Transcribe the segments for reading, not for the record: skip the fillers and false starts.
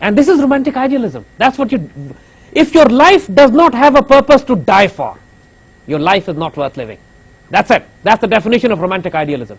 And this is romantic idealism. That's what you, if your life does not have a purpose to die for, your life is not worth living. That's it. That's the definition of romantic idealism.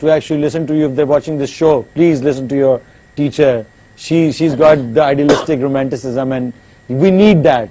to actually listen to you if they're watching this show. Please listen to your teacher. She's got the idealistic romanticism and we need that.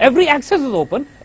Every access is open,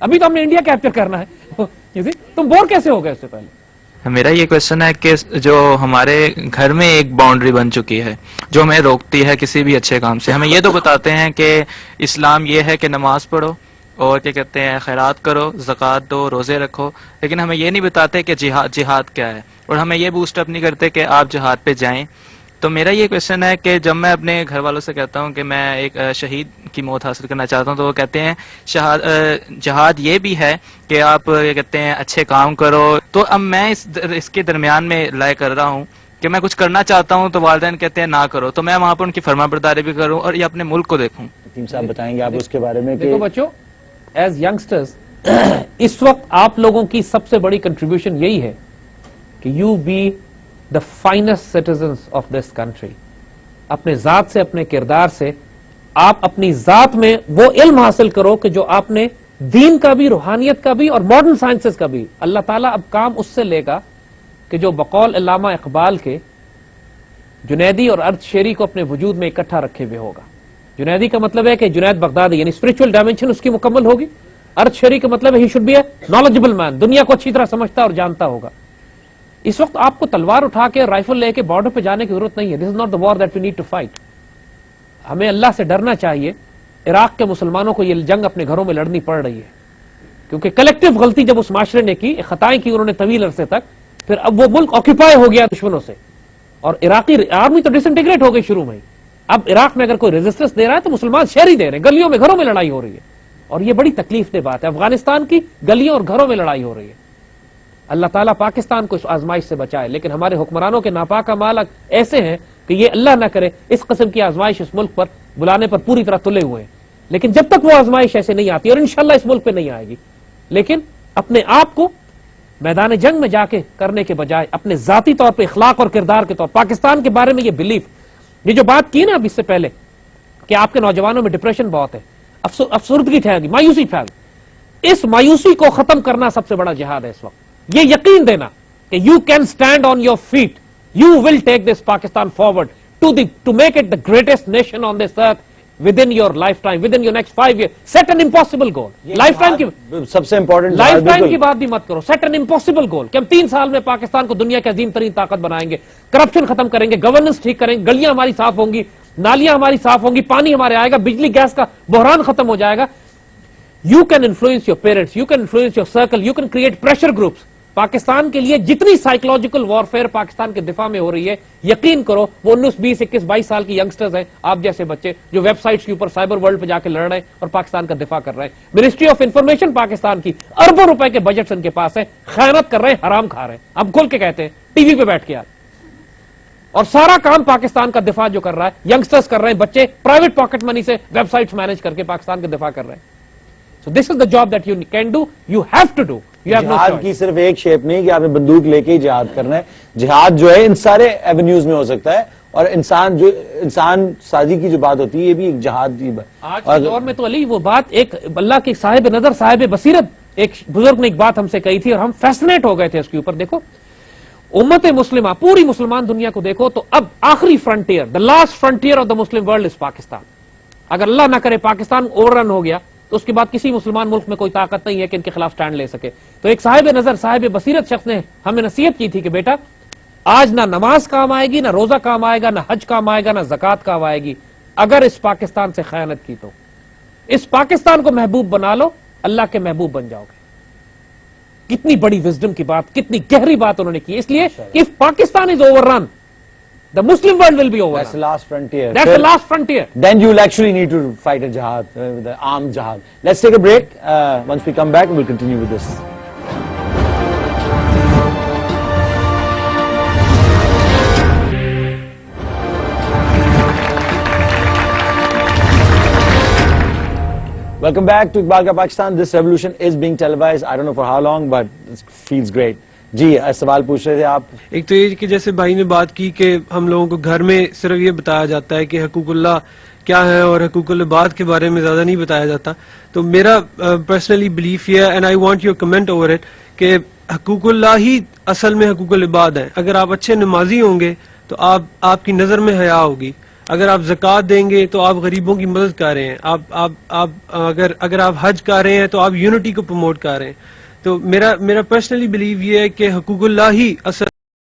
ابھی تو ہم نے India capture کرنا ہے. تم bore کیسے ہو گئے اس سے پہلے؟ میرا یہ کوشچن ہے کہ جو ہمارے گھر میں ایک باؤنڈری بن چکی ہے جو ہمیں روکتی ہے کسی بھی اچھے کام سے. ہمیں یہ تو بتاتے ہیں کہ اسلام یہ ہے کہ نماز پڑھو اور کیا کہتے ہیں خیرات کرو، زکوٰۃ دو، روزے رکھو، لیکن ہمیں یہ نہیں بتاتے کہ جہاد کیا ہے، اور ہمیں یہ بوسٹ اپ نہیں کرتے کہ آپ جہاد پہ جائیں. تو میرا یہ کوشچن ہے کہ جب میں اپنے گھر والوں سے کہتا ہوں کہ میں ایک شہید کی موت حاصل کرنا چاہتا ہوں تو وہ کہتے ہیں جہاد یہ بھی ہے کہ آپ یہ کہتے ہیں اچھے کام کرو. تو اب میں اس کے درمیان میں لائے کر رہا ہوں کہ میں کچھ کرنا چاہتا ہوں تو والدین کہتے ہیں نہ کرو، تو میں وہاں پر ان کی فرما برداری بھی کروں اور یہ اپنے ملک کو دیکھوں. حکیم صاحب بتائیں گے آپ اس کے بارے میں؟ دیکھو بچوں، ایز ینگسٹرز اس وقت آپ لوگوں کی سب سے بڑی کنٹریبیوشن یہی ہے کہ you be the finest citizens of this country. اپنے ذات سے، اپنے کردار سے آپ اپنی ذات میں وہ علم حاصل کرو کہ جو آپ نے دین کا بھی، روحانیت کا بھی اور ماڈرن سائنسز کا بھی. اللہ تعالیٰ اب کام اس سے لے گا کہ جو بقول علامہ اقبال کے جنیدی اور ارد شیری کو اپنے وجود میں اکٹھا رکھے ہوئے ہوگا. جنیدی کا مطلب ہے کہ جنید بغدادی، یعنی اسپرچل ڈائمینشن اس کی مکمل ہوگی. ارد شیری کا مطلب ہے he should be a knowledgeable man, دنیا کو اچھی طرح سمجھتا اور جانتا ہوگا. اس وقت آپ کو تلوار اٹھا کے رائفل لے کے بارڈر پہ جانے کی ضرورت نہیں ہے. This is not the war that we need to fight. ہمیں اللہ سے ڈرنا چاہیے. عراق کے مسلمانوں کو یہ جنگ اپنے گھروں میں لڑنی پڑ رہی ہے کیونکہ کلیکٹو غلطی جب اس معاشرے نے کی، خطائیں کی انہوں نے طویل عرصے تک، پھر اب وہ ملک آکیپائی ہو گیا دشمنوں سے اور عراقی آرمی تو ڈس انٹیگریٹ ہو گئی شروع میں ہی. اب عراق میں اگر کوئی ریزسٹنس دے رہا ہے تو مسلمان شہری دے رہے ہیں، گلیوں میں گھروں میں لڑائی ہو رہی ہے اور یہ بڑی تکلیف دہ بات ہے. افغانستان کی گلیوں اور گھروں میں لڑائی ہو رہی ہے. اللہ تعالیٰ پاکستان کو اس آزمائش سے بچائے، لیکن ہمارے حکمرانوں کے ناپاک اعمال ایسے ہیں کہ یہ اللہ نہ کرے اس قسم کی آزمائش اس ملک پر بلانے پر پوری طرح تلے ہوئے ہیں. لیکن جب تک وہ آزمائش ایسے نہیں آتی اور انشاءاللہ اس ملک پہ نہیں آئے گی، لیکن اپنے آپ کو میدان جنگ میں جا کے کرنے کے بجائے اپنے ذاتی طور پہ اخلاق اور کردار کے طور پاکستان کے بارے میں یہ بلیف، یہ جو بات کی نا اب اس سے پہلے کہ آپ کے نوجوانوں میں ڈپریشن بہت ہے، افسردگی پھیل گئی، مایوسی پھیل گئی، اس مایوسی کو ختم کرنا سب سے بڑا جہاد ہے اس وقت. یہ یقین دینا کہ you can stand on your feet, you will take this Pakistan forward to make it the greatest nation on this earth within your lifetime, within your next 5 years. Set an impossible goal. Lifetime کی سب سے important life time کی بات بھی مت کرو. Set an impossible goal کہ ہم 3 سال میں پاکستان کو دنیا کی عظیم ترین طاقت بنائیں گے، کرپشن ختم کریں گے، گورننس ٹھیک کریں گے، گلیاں ہماری صاف ہوں گی، نالیاں ہماری صاف ہوں گی، پانی ہمارے آئے گا، بجلی گیس کا بحران ختم ہو جائے گا. You can influence your parents, you can influence your circle, you can create pressure groups. Pakistan کے لیے جتنی سائیکولوجیکل وارفیئر پاکستان کے دفاع میں ہو رہی ہے، یقین کرو وہ 19 20 21 22 سال کی ینگسٹرز ہیں، آپ جیسے بچے جو ویب سائٹس کے اوپر سائبر ورلڈ پہ جا کے لڑ رہے ہیں اور پاکستان کا دفاع کر رہے ہیں. منسٹری آف انفارمیشن پاکستان کی اربوں روپے کے بجٹس ان کے پاس ہے، خیانت کر رہے ہیں، حرام کھا رہے ہیں. اب کھل کے کہتے ہیں ٹی وی پہ بیٹھ کے اور سارا کام پاکستان کا دفاع جو کر رہا ہے ینگسٹرز کر رہے ہیں، بچے پرائیویٹ پاکٹ منی سے ویب سائٹس مینج کر کے پاکستان کا دفاع کر رہے ہیں. So this is the job that you can do, you have to do. جہاد کی صرف ایک شیپ نہیں کہ آپ نے بندوق لے کے ہی جہاد کرنا ہے. جہاد جو ہے ان سارے ایونیوز میں ہو سکتا ہے اور انسان سازی کی جو بات ہوتی ہے یہ بھی ایک جہاد کی بات. آج کے دور میں تو علی وہ بات ایک اللہ کے صاحب نظر صاحب بصیرت ایک بزرگ نے ایک بات ہم سے کہی تھی اور ہم فیسنیٹ ہو گئے تھے اس کے اوپر. دیکھو امت مسلمہ پوری مسلمان دنیا کو دیکھو تو اب آخری frontier, the last frontier of the Muslim world is Pakistan. اگر اللہ نہ کرے پاکستان اوور رن ہو گیا تو اس کے بعد کسی مسلمان ملک میں کوئی طاقت نہیں ہے کہ ان کے خلاف سٹینڈ لے سکے. تو ایک صاحب نظر صاحب بصیرت شخص نے ہمیں نصیحت کی تھی کہ بیٹا آج نہ نماز کام آئے گی، نہ روزہ کام آئے گا، نہ حج کام آئے گا، نہ زکوٰۃ کام آئے گی اگر اس پاکستان سے خیانت کی. تو اس پاکستان کو محبوب بنا لو، اللہ کے محبوب بن جاؤ گے. کتنی بڑی وزڈم کی بات، کتنی گہری بات انہوں نے کی. اس لیے if Pakistan is overrun, the Muslim world will be over. That's the last frontier. That's the last frontier. Then you'll actually need to fight a jihad, the armed jihad. Let's take a break. Once we come back, we'll continue with this. Welcome back to Iqbal Ka Pakistan. This revolution is being televised. I don't know for how long, but it feels great. جی سوال پوچھ رہے تھے آپ. ایک تو یہ کہ جیسے بھائی نے بات کی کہ ہم لوگوں کو گھر میں صرف یہ بتایا جاتا ہے کہ حقوق اللہ کیا ہے اور حقوق العباد کے بارے میں زیادہ نہیں بتایا جاتا. تو میرا پرسنلی بلیف یہ ہے and I want your comment over it کہ حقوق اللہ ہی اصل میں حقوق العباد ہیں. اگر آپ اچھے نمازی ہوں گے تو آپ کی نظر میں حیا ہوگی. اگر آپ زکوٰۃ دیں گے تو آپ غریبوں کی مدد کر رہے ہیں. آپ اگر آپ حج کر رہے ہیں تو آپ یونٹی کو پروموٹ کر رہے ہیں. تو میرا پرسنلی بلیو یہ ہے کہ حقوق اللہ ہی اصل